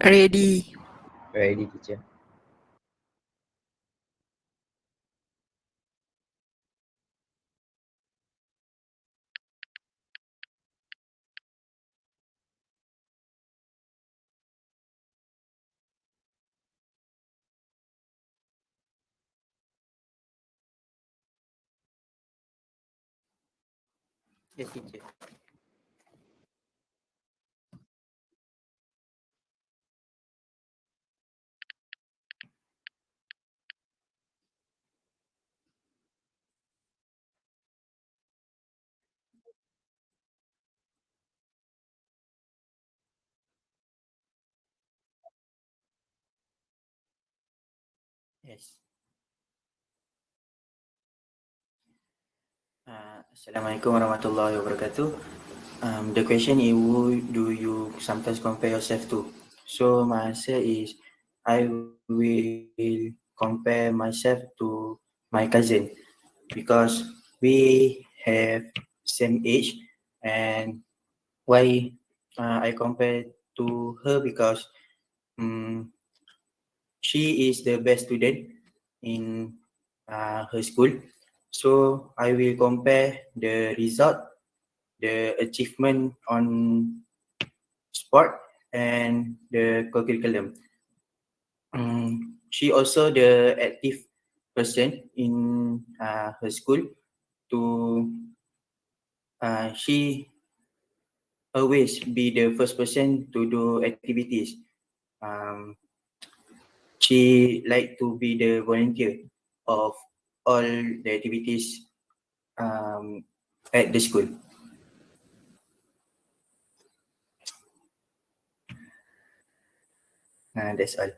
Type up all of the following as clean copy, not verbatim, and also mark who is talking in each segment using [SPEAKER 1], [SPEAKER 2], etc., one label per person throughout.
[SPEAKER 1] Ready.
[SPEAKER 2] Ready, teacher.
[SPEAKER 3] Yes, teacher. Yes. Assalamualaikum warahmatullahi wabarakatuh. The question is, who do you sometimes compare yourself to? So my answer is, I will compare myself to my cousin because we have same age. And why I compare to her because um, she is the best student in her school. So I will compare the result, the achievement on sport, and the curriculum. She also the active person in her school. To she always be the first person to do activities. Um, she like to be the volunteer of all the activities at the school. That's all.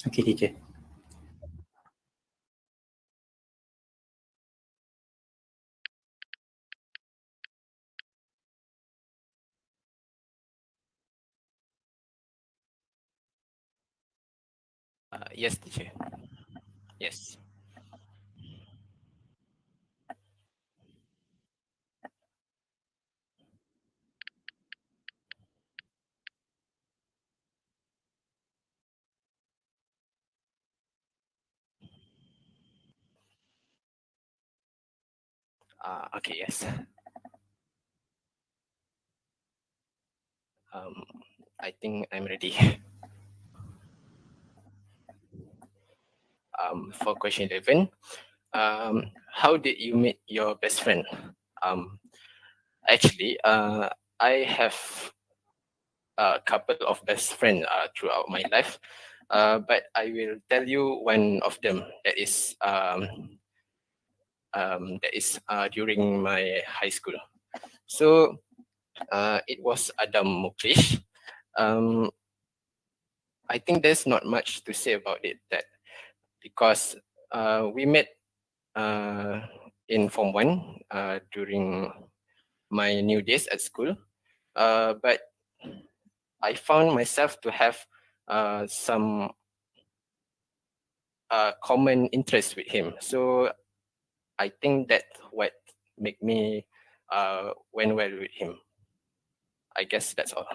[SPEAKER 3] Okay, teacher.
[SPEAKER 4] Yes, teacher. Yes. Okay, yes. Um, I think I'm ready. For question 11, how did you meet your best friend? Um, actually, I have a couple of best friends throughout my life, but I will tell you one of them during my high school. So it was Adam Muklish. Um, I think there's not much to say about it that because we met uh, in Form 1 during my new days at school. But I found myself to have some common interest with him. So I think that what make me went well with him. I guess that's all.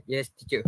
[SPEAKER 3] Yes, teacher.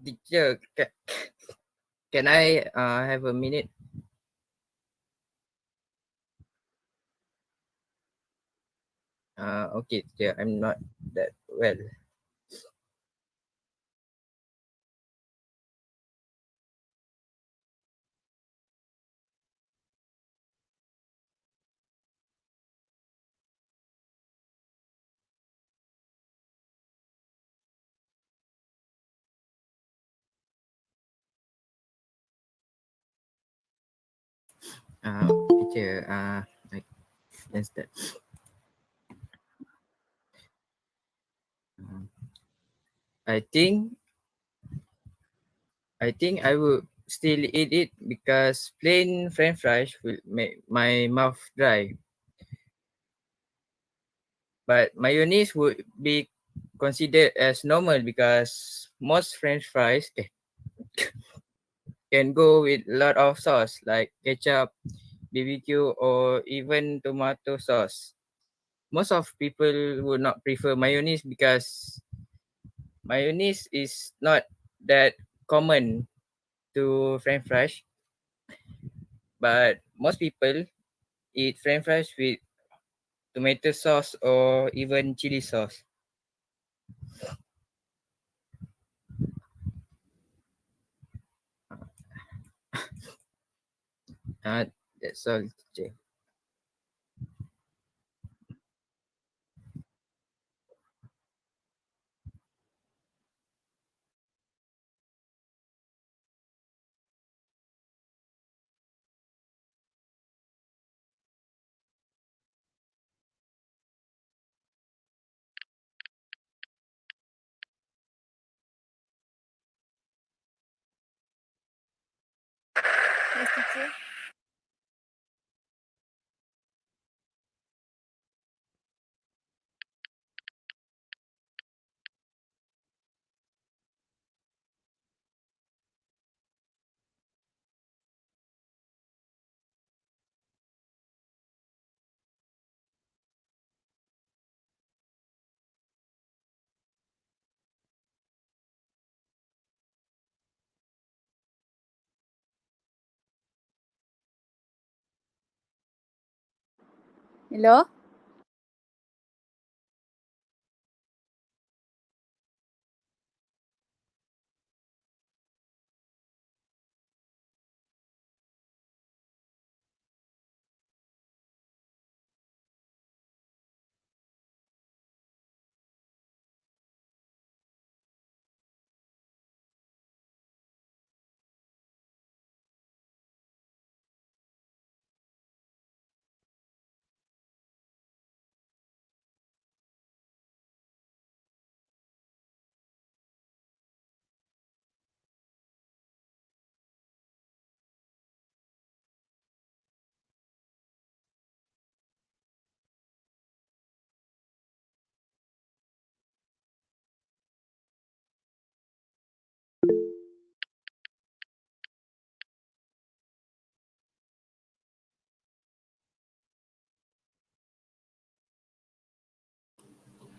[SPEAKER 1] Teacher, can I have a minute? Okay, teacher, I'm not that well. Teacher, like that's that. I think I will still eat it because plain French fries will make my mouth dry. But mayonnaise would be considered as normal because most French fries can go with a lot of sauce like ketchup, BBQ, or even tomato sauce. Most of people would not prefer mayonnaise because mayonnaise is not that common to French fries. But most people eat French fries with tomato sauce or even chili sauce. Uh, that's all, teacher.
[SPEAKER 2] Yes, teacher. Hello?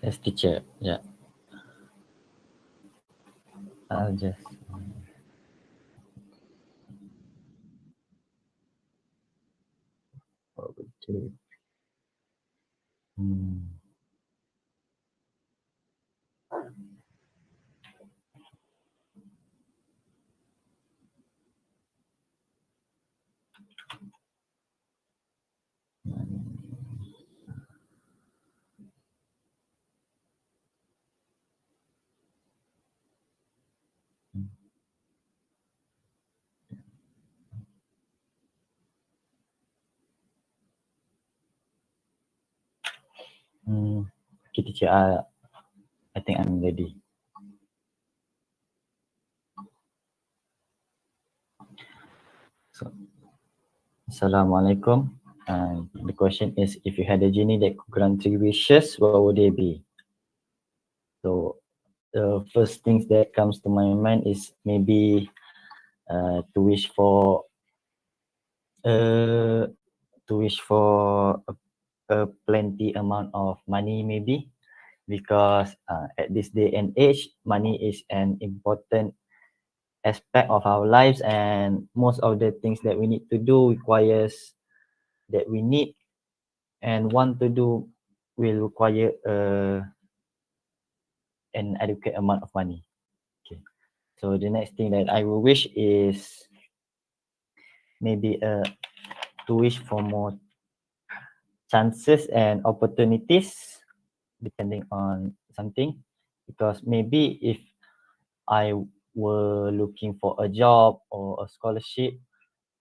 [SPEAKER 3] Yes, teacher. Yeah. I'll just. Okay. Hmm. Okay, teacher. I think I'm ready. So, Assalamualaikum. And the question is, if you had a genie that could grant 3 wishes, what would they be? So, the first things that comes to my mind is maybe to wish for uh, to wish for
[SPEAKER 5] a plenty amount of money maybe, because at this day and age, money is an important aspect of our lives, and most of the things that we need to do requires that we need and want to do will require an adequate amount of money. Okay. So the next thing that I will wish is maybe to wish for more chances and opportunities depending on something, because maybe if I were looking for a job or a scholarship,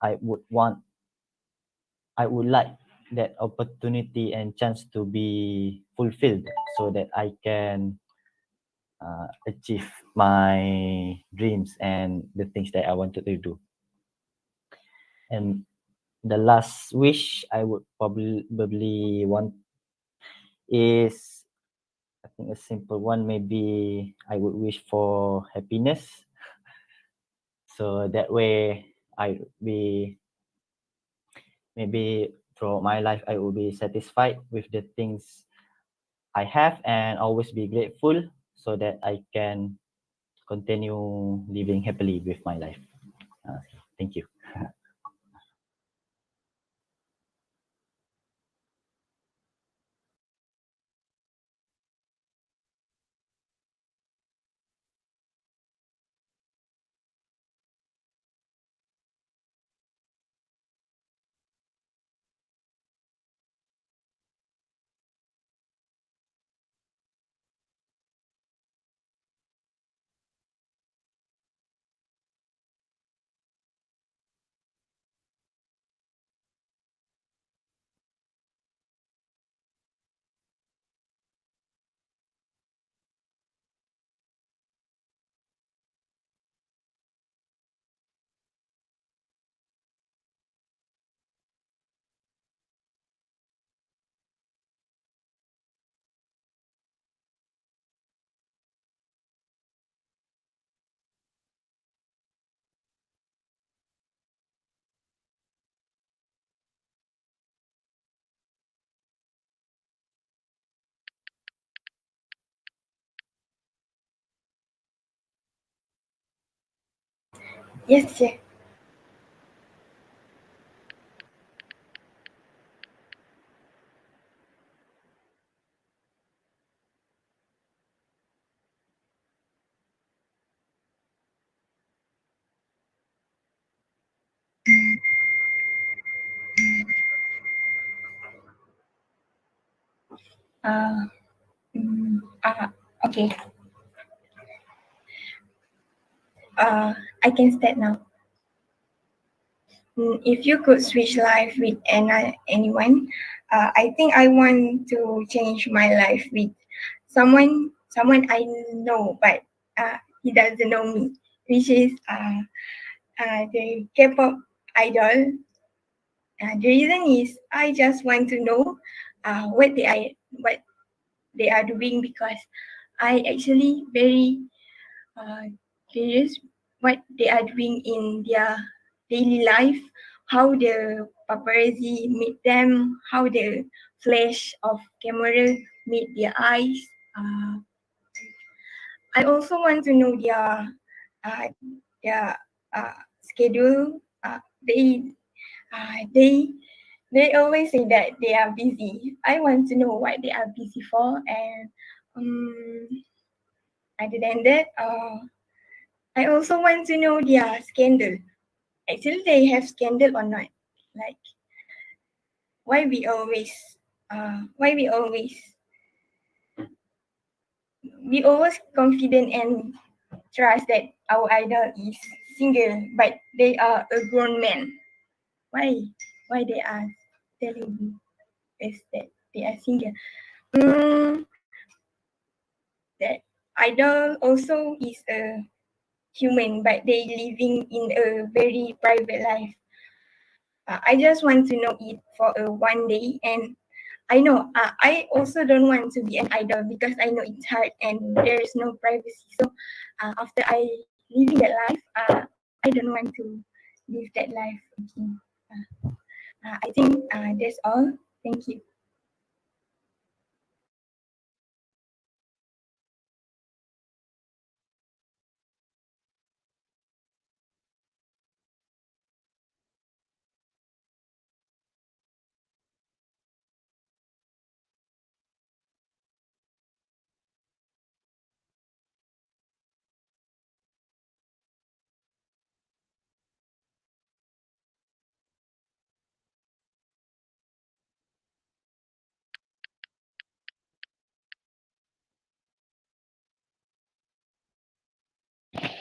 [SPEAKER 5] I would want I would like that opportunity and chance to be fulfilled so that I can achieve my dreams and the things that I wanted to do. And the last wish I would probably want is, I think, a simple one. Maybe I would wish for happiness. So that way I would be, maybe throughout my life, I will be satisfied with the things I have and always be grateful so that I can continue living happily with my life. Thank you.
[SPEAKER 6] Yes, teacher. Uh, mm, uh, okay. I can start now. If you could switch life with anyone, I think I want to change my life with someone I know, but he doesn't know me, which is the K-pop idol. The reason is I just want to know what they are doing, because I actually very curious what they are doing in their daily life, how the paparazzi meet them, how the flash of camera meet their eyes. Uh, I also want to know uh, their schedule. They they always say that they are busy. I want to know what they are busy for, and um, other than that, I also want to know their scandal. Actually, they have scandal or not? Like why we always, why we always confident and trust that our idol is single, but they are a grown man. Why? Why they are telling me is that they are single? Mm, that idol also is a human, but they living in a very private life. I just want to know it for one day, and I know I also don't want to be an idol because I know it's hard and there is no privacy. So after I living that life, I don't want to live that life again. I think that's all. Thank you.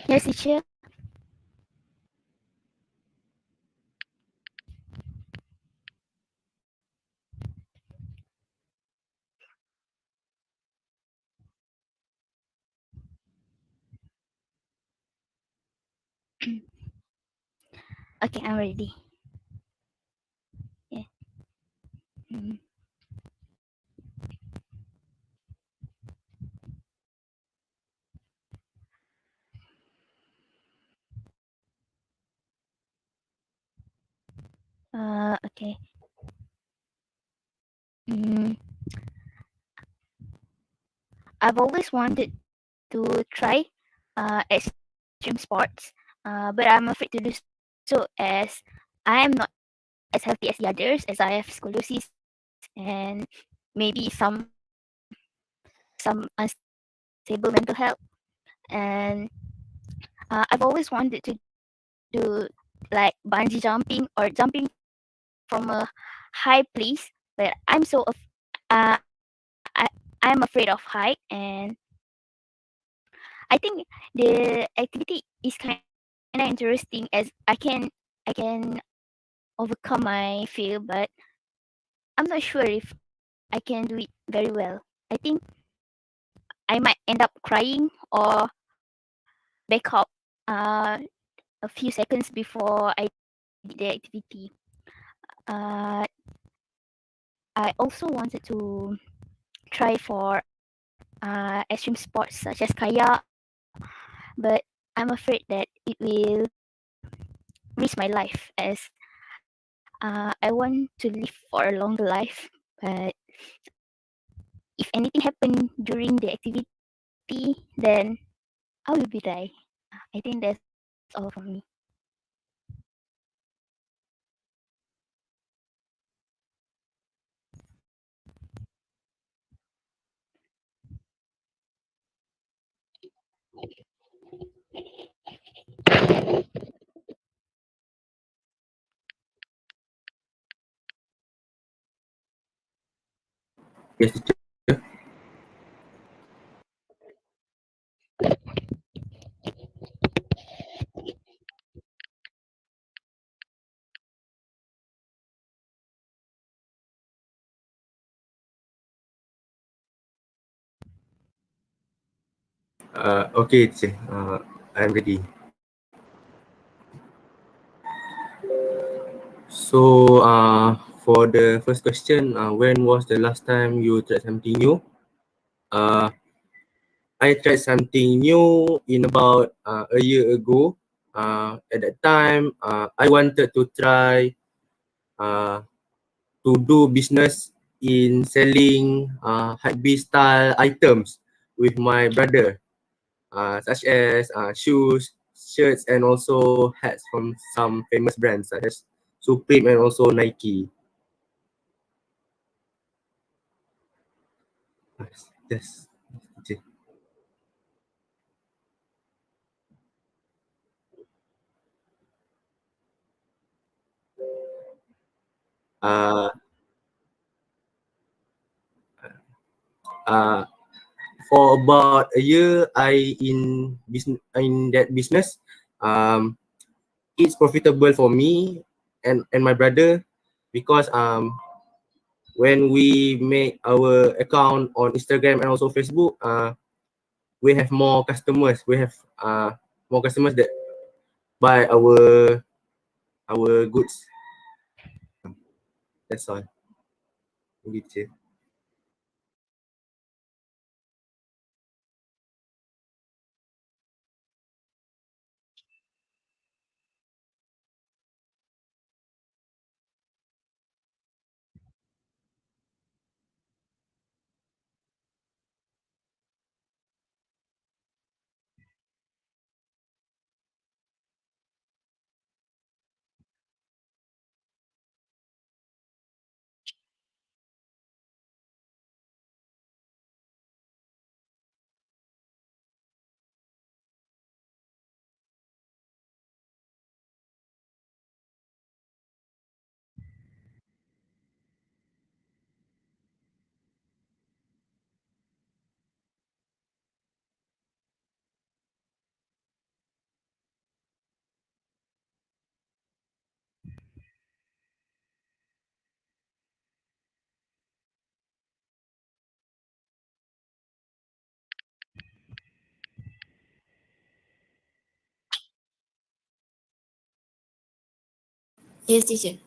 [SPEAKER 2] Yes, teacher. Okay, I'm ready. Yeah. Mm. Okay. Mm, I've always wanted to try extreme sports, but I'm afraid to do so as I am not as healthy as the others, as I have scoliosis and maybe some unstable mental health. And I've always wanted to do like bungee jumping or jumping from a high place, but uh, I, I'm afraid of height, and I think the activity is kind of interesting as I can overcome my fear, but I'm not sure if I can do it very well. I think I might end up crying or back up uh, a few seconds before I did the activity. Uh, I also wanted to try for extreme sports such as kayak, but I'm afraid that it will risk my life as I want to live for a longer life. But if anything happen during the activity, then I will be die. I think that's all for me.
[SPEAKER 3] Yes, teacher. Okay, teacher. I'm ready. So, for the first question, when was the last time you tried something new? Uh, I tried something new in about a year ago. At that time, I wanted to try uh, to do business in selling hypebeast style items with my brother, such as shoes, shirts, and also hats from some famous brands such as Supreme and also Nike. Yes. Okay. Uh, uh, for about a year, I in that business. Um, it's profitable for me and my brother because when we make our account on Instagram and also Facebook, we have more customers. We have more customers that buy our goods. That's all. Gitu.
[SPEAKER 7] Yes, teacher.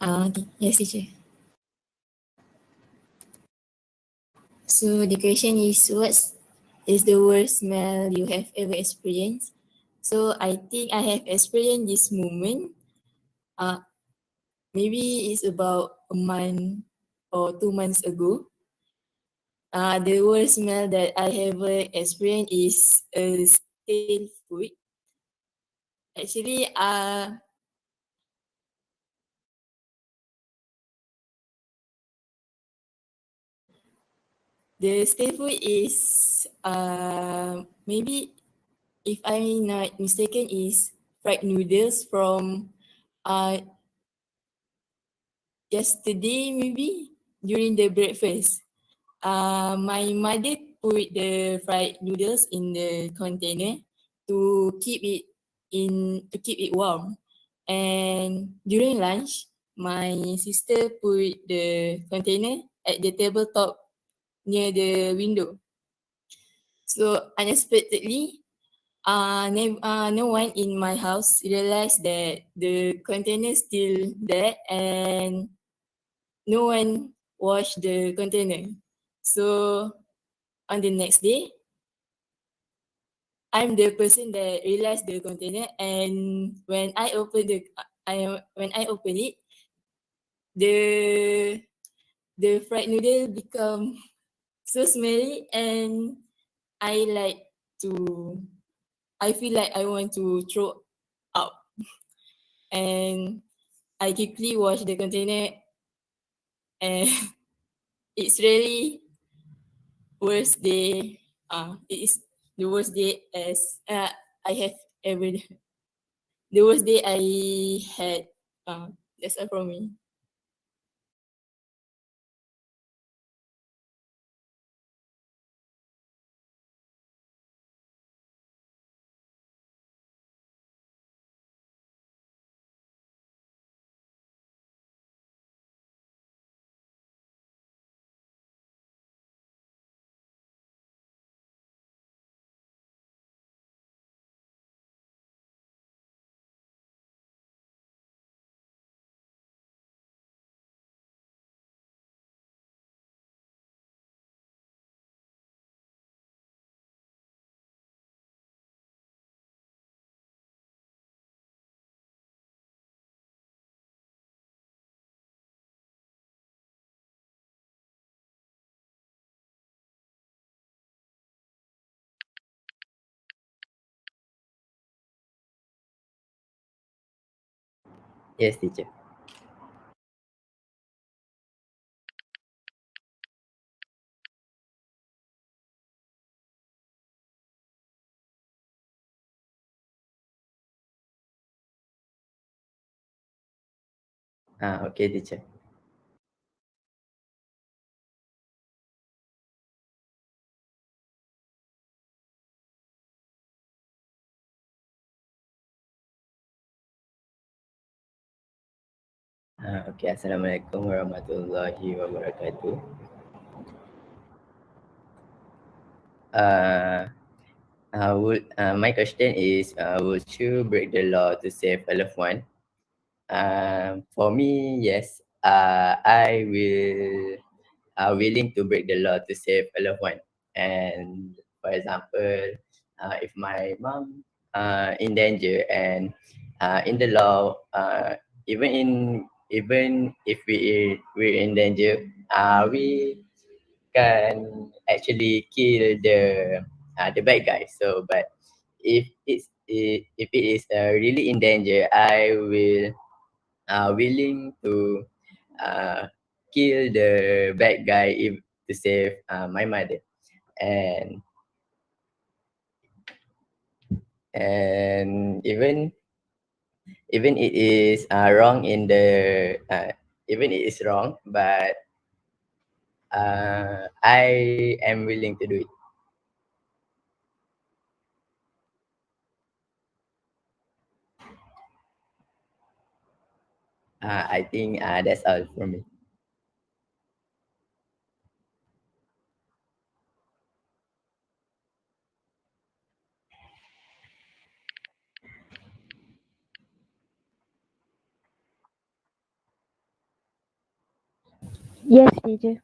[SPEAKER 7] Okay. Yes, teacher. So the question is, what is the worst smell you have ever experienced? So I think I have experienced this moment. Uh, Maybe it's about a month or 2 months ago. The worst smell that I ever experienced is a stale food. Actually, the stale food is maybe, if I'm not mistaken, is fried noodles from uh yesterday, maybe during the breakfast. My mother put the fried noodles in the container to keep it warm. And during lunch, my sister put the container at the tabletop near the window. So unexpectedly, no one in my house realized that the container still there, and no one washed the container. So on the next day, I'm the person that realized the container, and when I open it, the fried noodle become so smelly, and I like to I feel like I want to throw up, and I quickly wash the container, and it's really worst day. It is the worst day as I have ever. The worst day I had. That's all from me.
[SPEAKER 5] Yes, teacher. Okay, teacher. Okay, Assalamualaikum warahmatullahi wabarakatuh. Uh, my question is, would you break the law to save a loved one? For me, yes. I will willing to break the law to save a loved one. And for example, if my mom in danger, and in the law, even if we're in danger, we can actually kill the bad guy. So, but if it is really in danger, I will willing to uh, kill the bad guy if to save my mother. And even it is wrong in the
[SPEAKER 8] even it is wrong, but I am willing to do it. I think that's all from me.
[SPEAKER 2] Yes, teacher.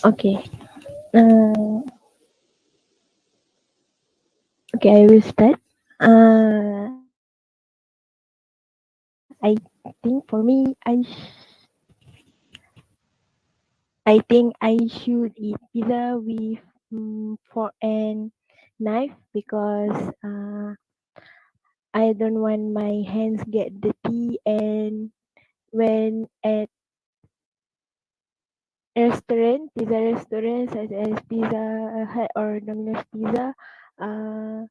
[SPEAKER 2] Okay. Uh, okay, I will start. I think for me, I think I should eat pizza with fork and knife because I don't want my hands get dirty, and when at pizza restaurant such as Pizza Hut or Domino's Pizza, uh,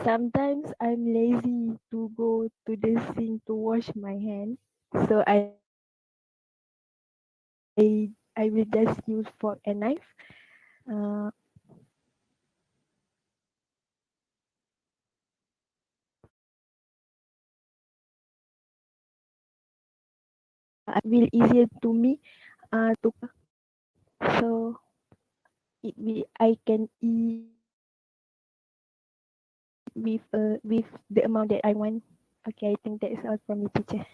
[SPEAKER 2] sometimes I'm lazy to go to the sink to wash my hands, so I will just use fork and knife. Uh, it will easier to me to so it will I can eat with the amount that I want. Okay, I think that is all from me, teacher.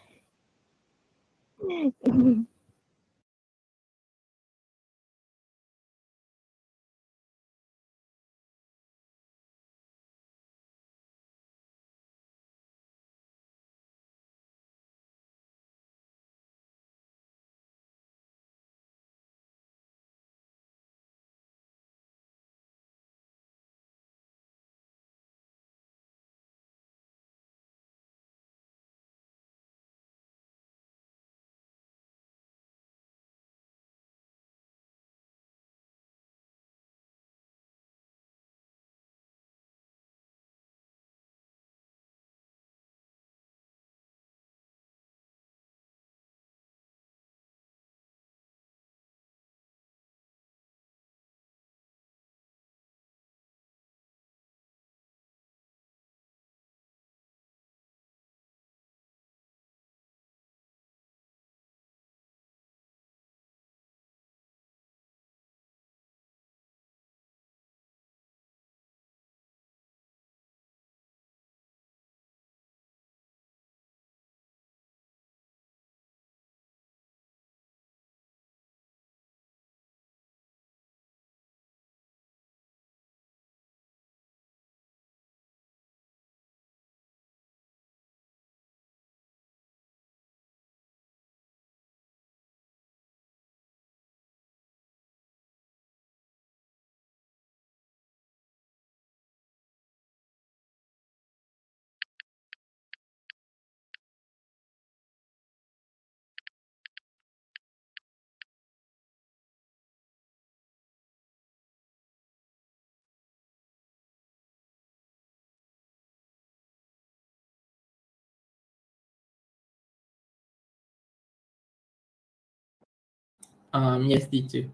[SPEAKER 1] Yes, teacher.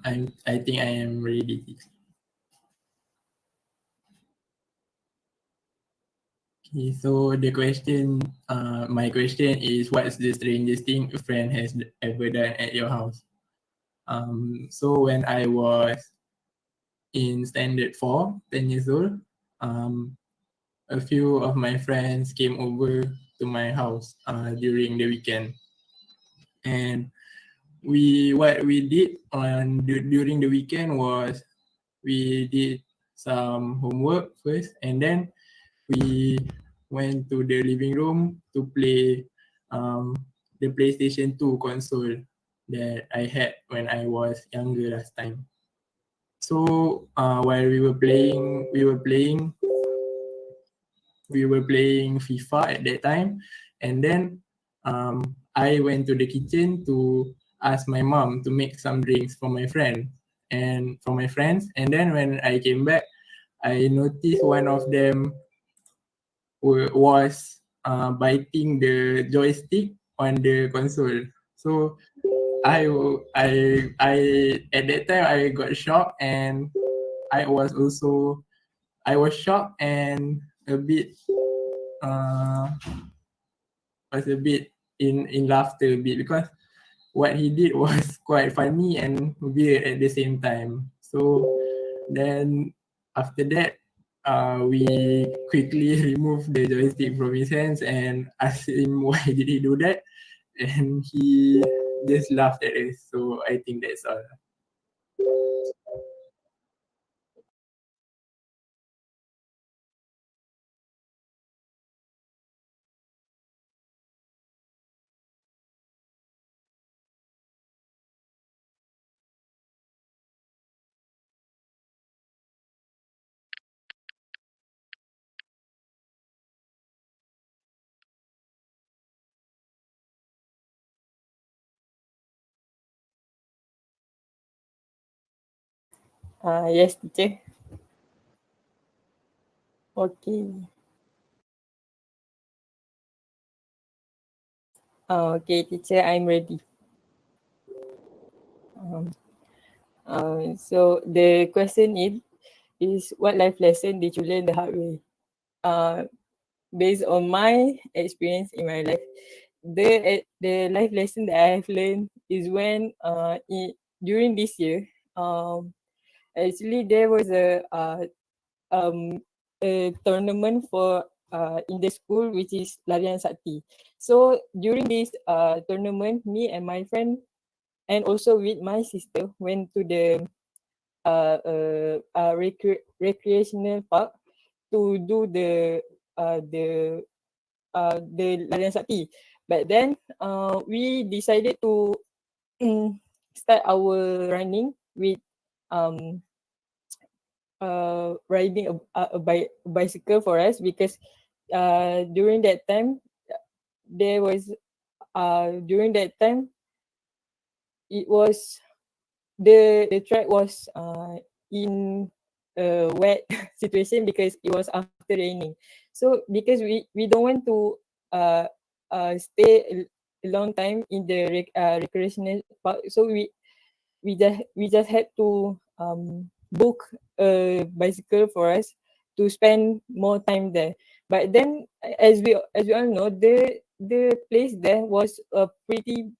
[SPEAKER 1] I think I am ready, teacher. Okay, so my question is, what's the strangest thing a friend has ever done at your house? So when I was in standard 4, 10 years old, um, a few of my friends came over to my house during the weekend, and what we did during the weekend was we did some homework first, and then we went to the living room to play um,
[SPEAKER 9] the PlayStation 2 console that I had when I was younger last time. So while we were playing FIFA at that time, and then I went to the kitchen to ask my mom to make some drinks for my friends, and then when I came back, I noticed one of them was biting the joystick on the console. So I at that time I got shocked, and I was also I was shocked and a bit uh was a bit in laughter a bit, because what he did was quite funny and weird at the same time. So then after that, we quickly removed the joystick from his hands and asked him why did he do that, and he just laughed at us. So I think that's all.
[SPEAKER 10] Yes, teacher. Okay. Okay, teacher, I'm ready. So the question is what life lesson did you learn the hard way? Uh, Based on my experience in my life, the life lesson that I have learned is when during this year, actually there was um a tournament for in the school, which is Larian Sakti. So during this tournament, me and my friend and also with my sister went to the recreational park to do the Larian Sakti. But then we decided to start our running with um riding a bicycle for us, because during that time there was during that time it was the track was in a wet situation because it was after raining. So because we don't want to uh stay a long time in the recreational park, so we just had to book a bicycle for us to spend more time there. But then, as we all know, the place there was pretty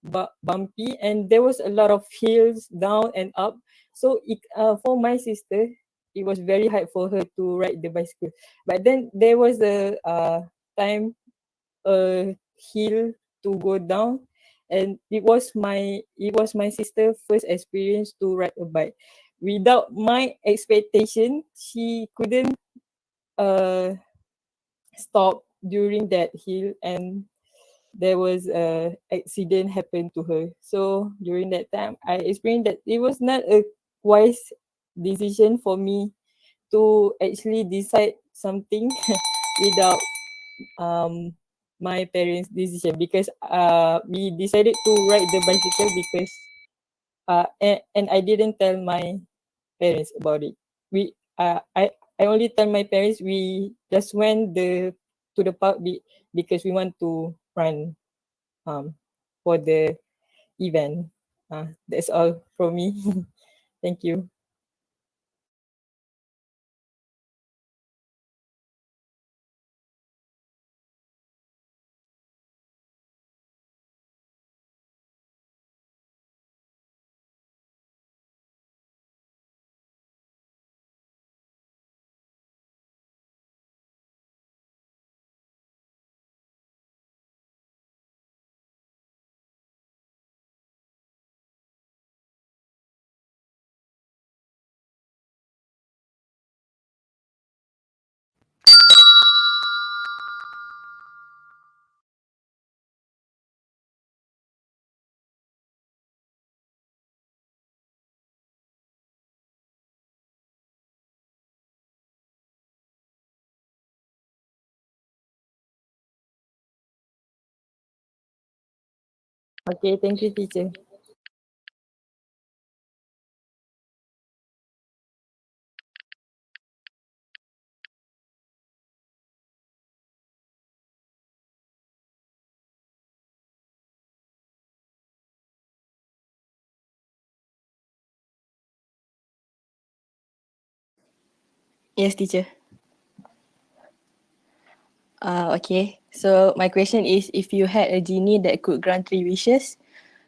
[SPEAKER 10] bumpy, and there was a lot of hills down and up. So for my sister, it was very hard for her to ride the bicycle. But then there was a time hill to go down, and it was my sister first experience to ride a bike. Without my expectation, she couldn't uh stop during that hill, and there was a accident happened to her. So during that time I experienced that it was not a wise decision for me to actually decide something without um my parents' decision, because we decided to ride the bicycle because and I didn't tell my parents about it. We I only tell my parents we just went to the park because we want to run for the event. That's all from me. Thank you. Okay, thank you, teacher.
[SPEAKER 7] Yes, teacher. Okay. So my question is, if you had a genie that could grant 3 wishes,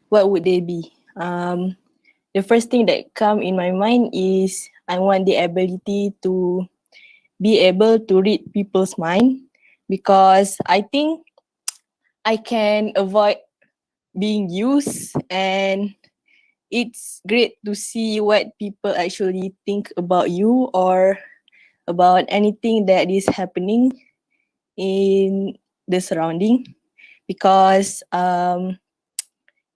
[SPEAKER 7] what would they be? The first thing that come in my mind is I want the ability to be able to read people's mind, because I think I can avoid being used, and it's great to see what people actually think about you or about anything that is happening in the surrounding, because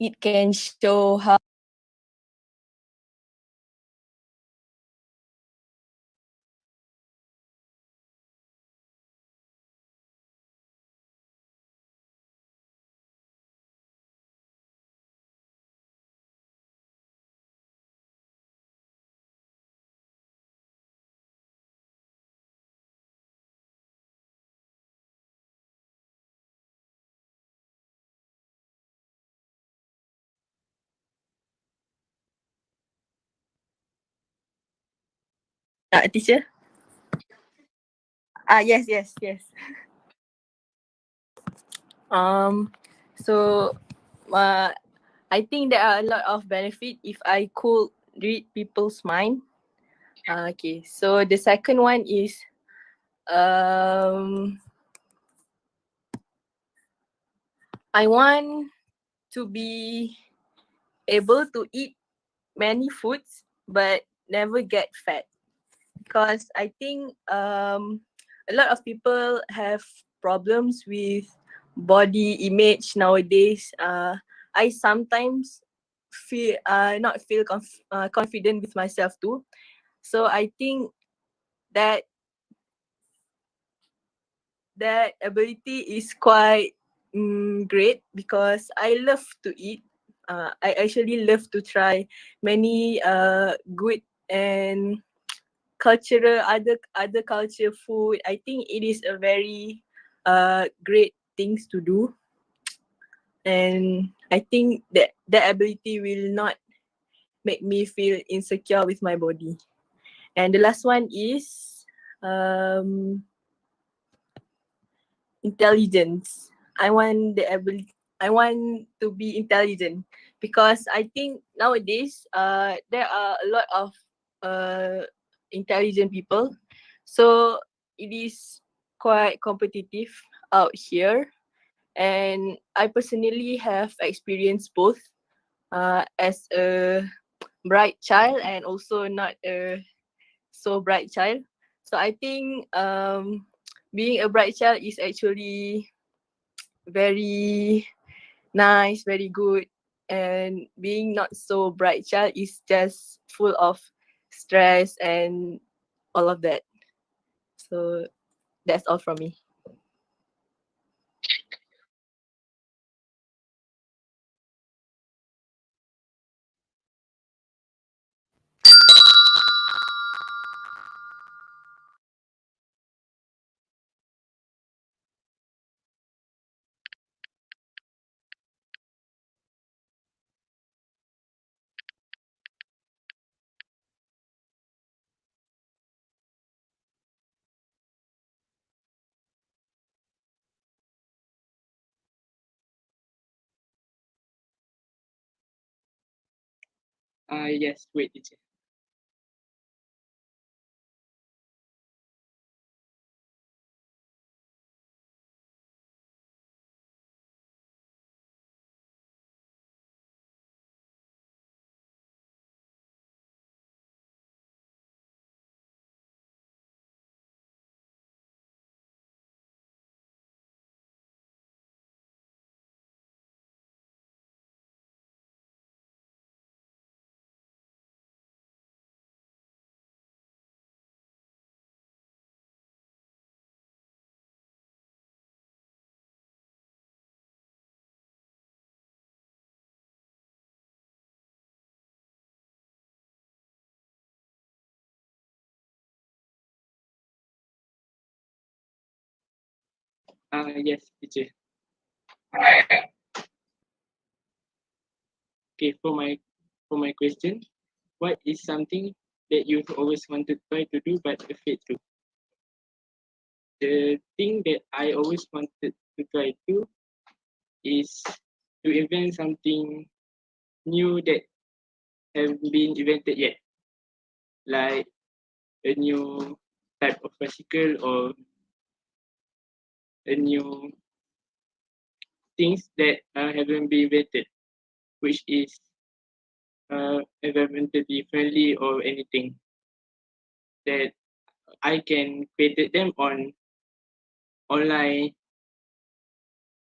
[SPEAKER 7] it can show how teacher. Yes. Um, so uh, I think there are a lot of benefit if I could read people's mind. Okay, so the second one is um, I want to be able to eat many foods but never get fat, because I think a lot of people have problems with body image nowadays. I sometimes feel not feel confident with myself too. So I think that that ability is quite great, because I love to eat. I actually love to try many good and cultural other culture food. I think it is a very great things to do, and I think that that ability will not make me feel insecure with my body. And the last one is um intelligence. I want the ability. I want to be intelligent, because I think nowadays there are a lot of intelligent people, so it is quite competitive out here. And I personally have experienced both, as a bright child and also not a so bright child. So I think being a bright child is actually very nice, very good. And being not so bright child is just full of stress and all of that. So that's all from me.
[SPEAKER 11] Yes, wait, teacher. Yes, teacher. Okay, for my question, what is something that you've always wanted to try to do but afraid to? The thing that I always wanted to try to is to invent something new that haven't been invented yet, like a new type of bicycle or a new things that haven't been invented, which is environmentally friendly or anything that I can create them on online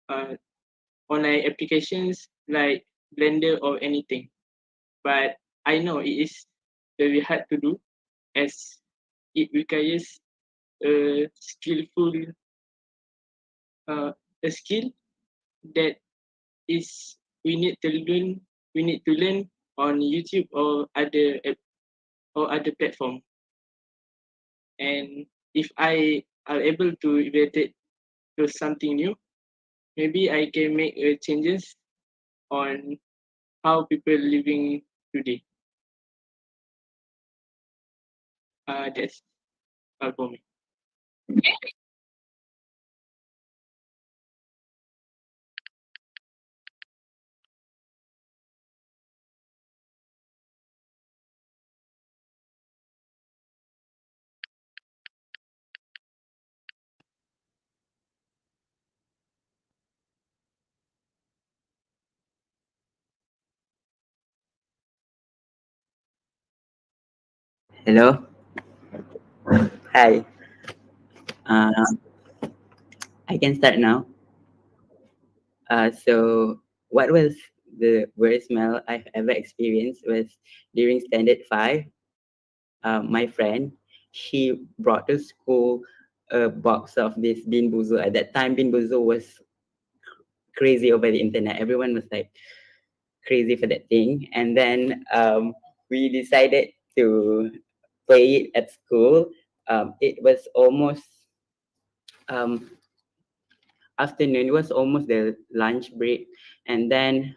[SPEAKER 11] uh, online applications like Blender or anything. But I know it is very hard to do as it requires a skillful uh, a skill that is we need to learn on YouTube or other or other platform. And if I are able to invent it to something new, maybe I can make changes on how people living today. That's all for me.
[SPEAKER 8] Hello. Hi. Uh, I can start now. So what was the worst smell I've ever experienced was during standard five. My friend, she brought to school a box of this bean boozle. At that time, bean boozle was crazy over the internet. Everyone was like crazy for that thing. And then we decided to play it at school. It was almost um, afternoon. It was almost the lunch break, and then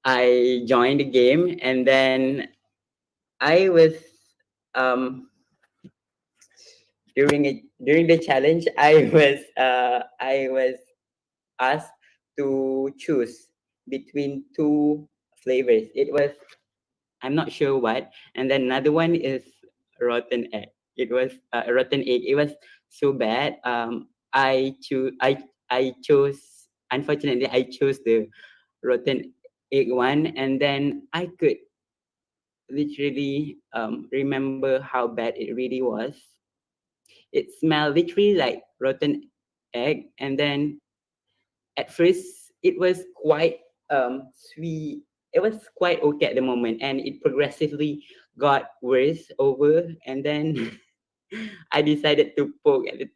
[SPEAKER 8] I joined the game, and then I was um, during the challenge. I was asked to choose between two flavors. It was I'm not sure what, and then another one is rotten egg. It was a rotten egg. It was so bad. I chose. Unfortunately, I chose the rotten egg one, and then I could literally remember how bad it really was. It smelled literally like rotten egg, and then at first it was quite sweet. It was quite okay at the moment, and it progressively got worse over. And then I decided to poke at the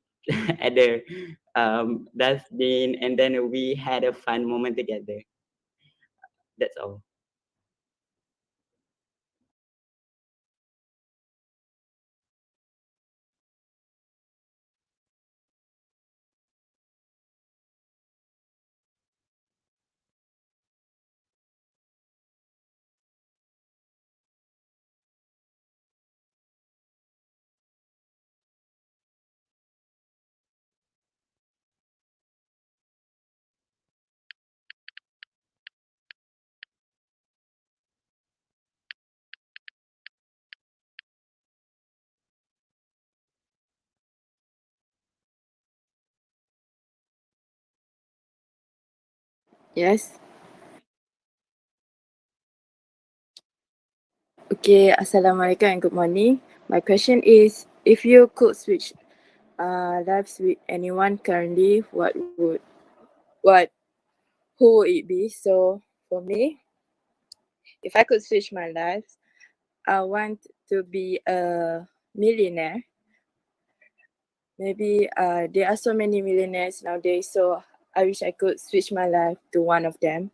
[SPEAKER 8] at the dustbin, and then we had a fun moment together. That's all.
[SPEAKER 7] Yes. Okay, Assalamualaikum and good morning. My question is, if you could switch lives with anyone currently, what who would it be? So for me, if I could switch my life, I want to be a millionaire. Maybe there are so many millionaires nowadays, so I wish I could switch my life to one of them.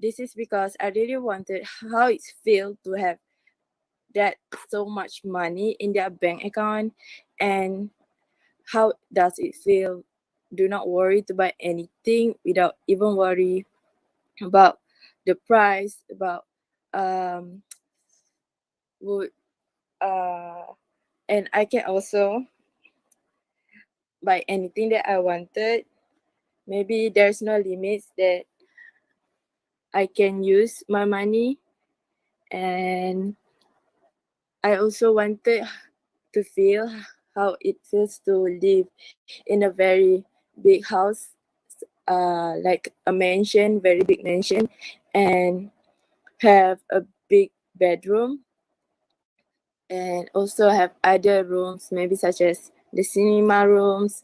[SPEAKER 7] This is because I really wanted how it feels to have that so much money in their bank account, and how does it feel? Do not worry to buy anything without even worry about the price, about um would and I can also buy anything that I wanted. Maybe there's no limits that I can use my money, and I also wanted to feel how it feels to live in a very big house, like a mansion, very big mansion, and have a big bedroom, and also have other rooms, maybe such as the cinema rooms,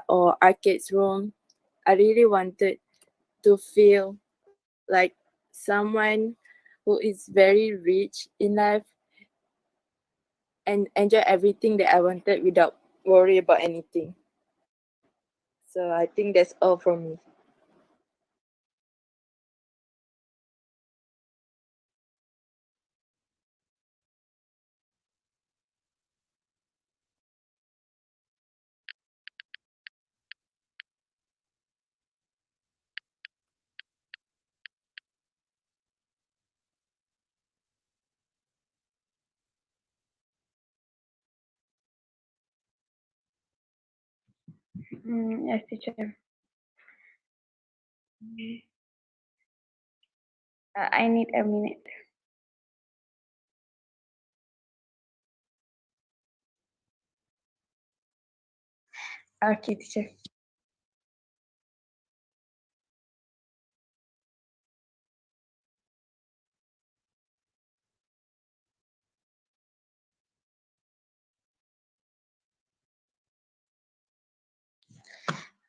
[SPEAKER 7] or arcades room. I really wanted to feel like someone who is very rich in life and enjoy everything that I wanted without worry about anything. So I think that's all from me.
[SPEAKER 6] Yes, teacher. I need a minute. Okay, teacher.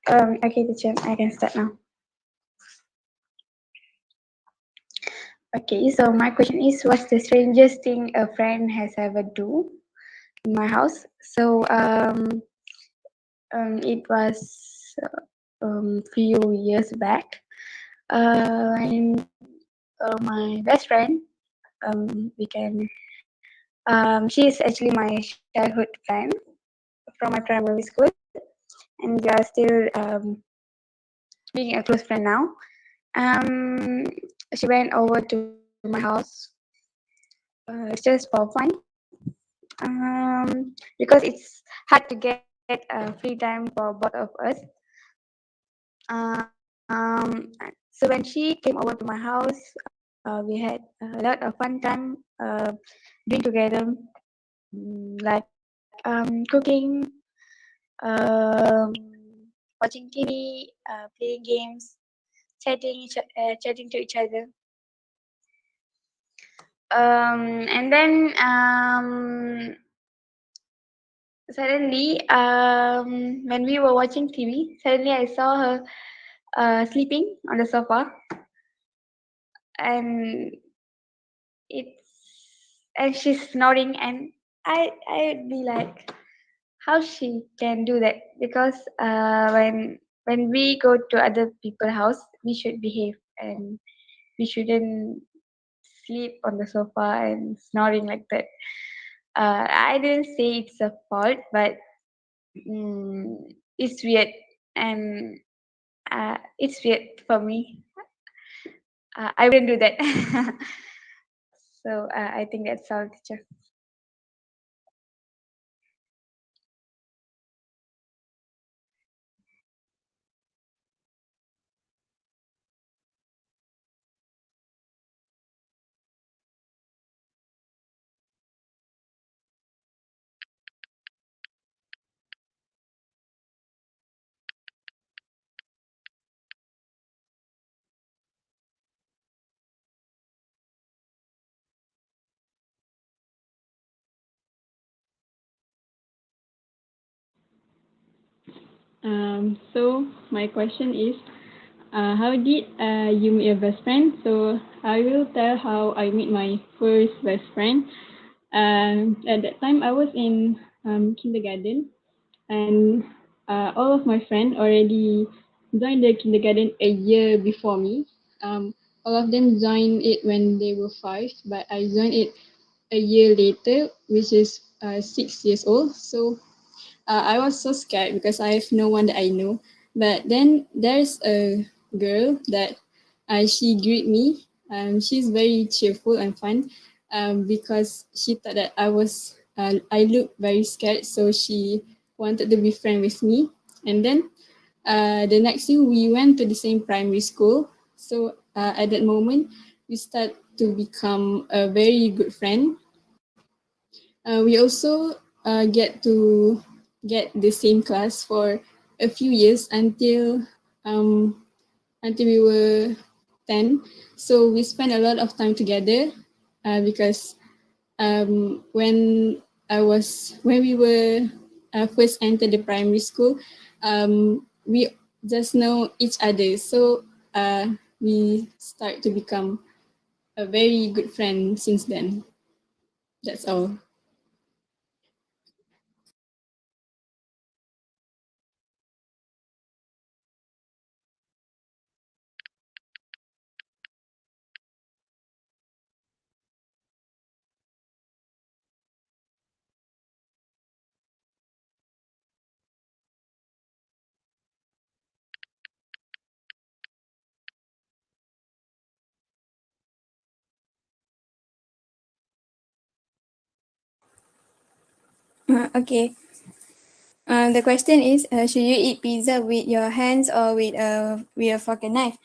[SPEAKER 6] Okay, teacher. I can start now. Okay, so my question is, what's the strangest thing a friend has ever do in my house? So it was few years back. And my best friend became she is actually my childhood friend from my primary school, and we are still being a close friend now. Um, she went over to my house just for fun, because it's hard to get free time for both of us. Um, so when she came over to my house, we had a lot of fun time doing together, like cooking, um, watching TV, playing games, chatting to each other. And then suddenly, when we were watching TV, suddenly I saw her sleeping on the sofa, and it's and she's snoring, and I'd be like, how she can do that? Because when we go to other people's house, we should behave, and we shouldn't sleep on the sofa and snoring like that. I didn't say it's a fault, but it's weird, and it's weird for me. I wouldn't do that. So I think that's all, teacher.
[SPEAKER 12] So my question is, how did you meet your best friend? So I will tell how I meet my first best friend. At that time, I was in kindergarten, and all of my friends already joined the kindergarten a year before me. All of them joined it when they were 5, but I joined it a year later, which is 6 years old. So I was so scared because I have no one that I know. But then there's a girl that she greet me. She's very cheerful and fun because she thought that I looked very scared. So she wanted to be friend with me. And then the next thing, we went to the same primary school. So at that moment, we start to become a very good friend. We also get to get the same class for a few years um, until we were 10. So we spent a lot of time together because when we were first entered the primary school, we just know each other. So we start to become a very good friend since then. That's all.
[SPEAKER 6] Okay. The question is, should you eat pizza with your hands or with a fork and knife?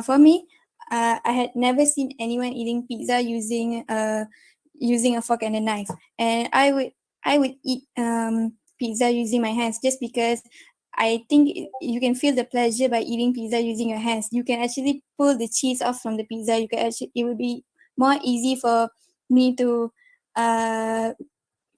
[SPEAKER 6] For me, I had never seen anyone eating pizza using a fork and a knife, and I would eat pizza using my hands just because I think you can feel the pleasure by eating pizza using your hands. You can actually pull the cheese off from the pizza. It would be more easy me to uh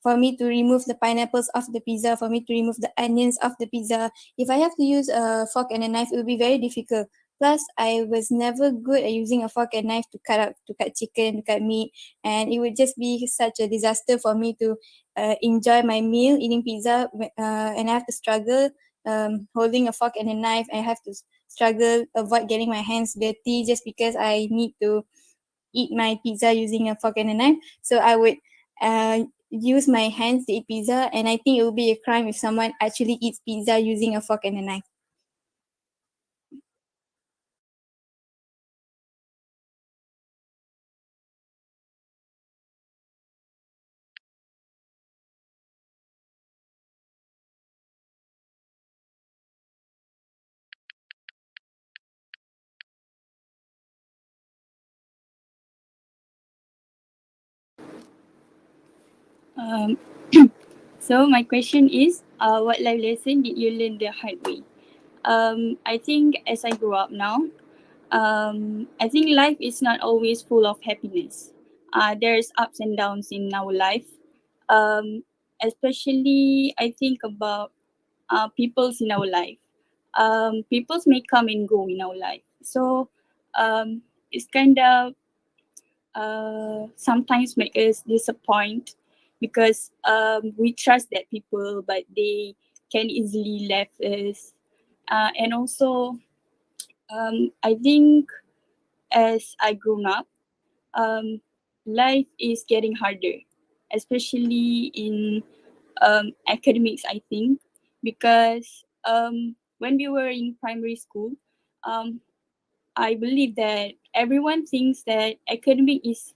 [SPEAKER 6] for me to remove the pineapples off the pizza, for me to remove the onions off the pizza. If I have to use a fork and a knife, it will be very difficult. Plus, I was never good at using a fork and knife to cut chicken, to cut meat, and it would just be such a disaster for me to enjoy my meal eating pizza, and I have to struggle holding a fork and a knife. I have to struggle avoid getting my hands dirty just because I need to eat my pizza using a fork and a knife. So I would use my hands to eat pizza, and I think it would be a crime if someone actually eats pizza using a fork and a knife.
[SPEAKER 12] Um, so my question is, what life lesson did you learn the hard way? I think as I grow up now, I think life is not always full of happiness. There's ups and downs in our life. Especially I think about peoples in our life. Peoples may come and go in our life. So it's kind of sometimes make us disappoint because we trust that people, but they can easily left us. And also, I think as I grown up, um, life is getting harder, especially in academics, I think, because when we were in primary school, um, I believe that everyone thinks that academic is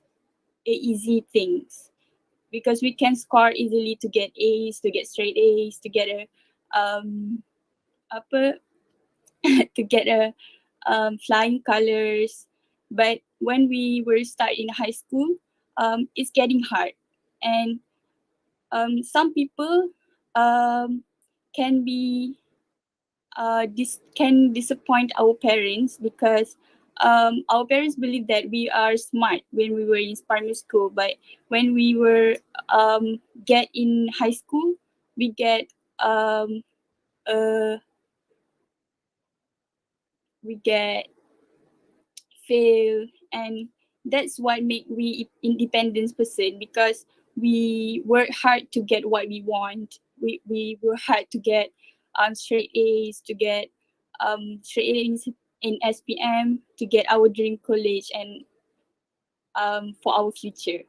[SPEAKER 12] a easy things because we can score easily to get A's, to get straight A's, to get a apa to get a flying colors. But when we were start in high school, it's getting hard, and some people um, can be can disappoint our parents because our parents believe that we are smart when we were in primary school, but when we were get in high school, we get um, uh, we get fail, and that's what make we independent person because we work hard to get what we want. We work hard to get straight A's, to get straight A's in SPM, to get our dream college and for our future.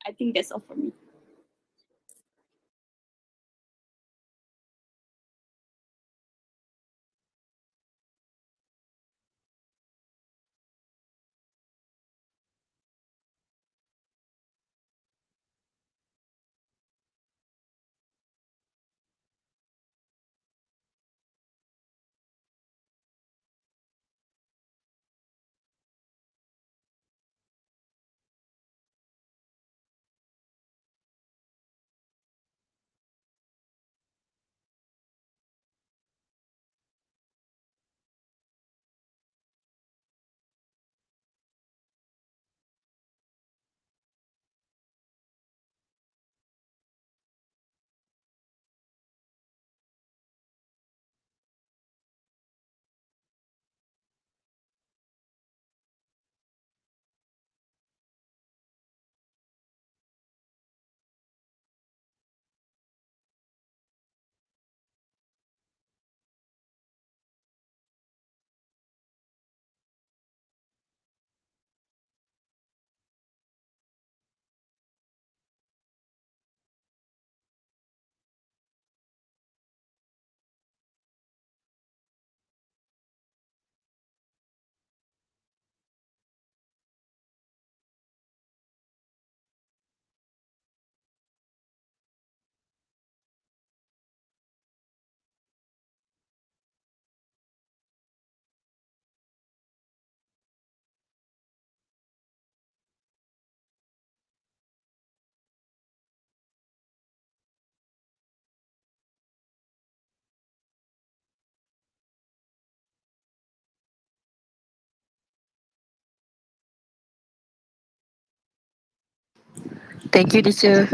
[SPEAKER 12] I think that's all for me.
[SPEAKER 13] Thank you, teacher.